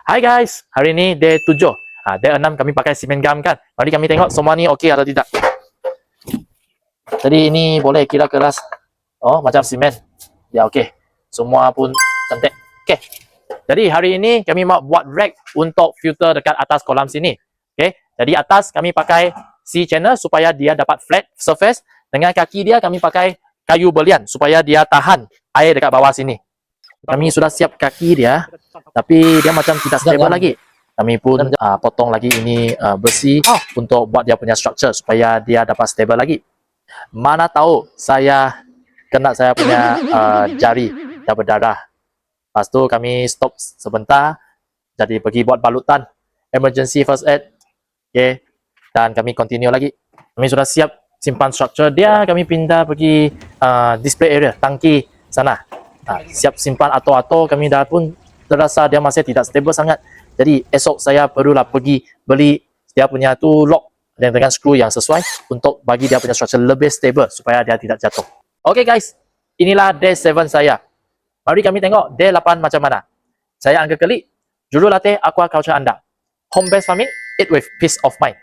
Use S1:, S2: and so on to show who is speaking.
S1: Hai guys, hari ni day 7. Day 6 kami pakai simen gam kan. Mari kami tengok semua ni okey atau tidak. Jadi ini boleh kira keras. Oh, macam simen. Ya okey. Semua pun cantik. Okey. Jadi hari ini kami mau buat rack untuk filter dekat atas kolam sini. Okey. Jadi atas kami pakai C channel supaya dia dapat flat surface. Dengan kaki dia kami pakai kayu belian supaya dia tahan air dekat bawah sini. Kami sudah siap kaki dia, tapi dia macam tidak stable lagi. Kami pun potong lagi ini besi untuk buat dia punya structure supaya dia dapat stable lagi. Mana tahu saya kena saya punya jari dah berdarah. Lepas tu kami stop sebentar, jadi pergi buat balutan, emergency first aid. Okay. Dan kami continue lagi. Kami sudah siap simpan structure dia, kami pindah pergi display area, tangki sana. Siap simpan ato-ato, kami dah pun terasa dia masih tidak stable sangat. Jadi esok saya perlulah pergi beli dia punya tu lock dengan skru yang sesuai untuk bagi dia punya structure lebih stable supaya dia tidak jatuh. Okay guys, inilah day 7 saya. Mari kami tengok day 8 macam mana. Saya Angga Kelik, juru latih aquaculture anda. Home based farming, eat with peace of mind.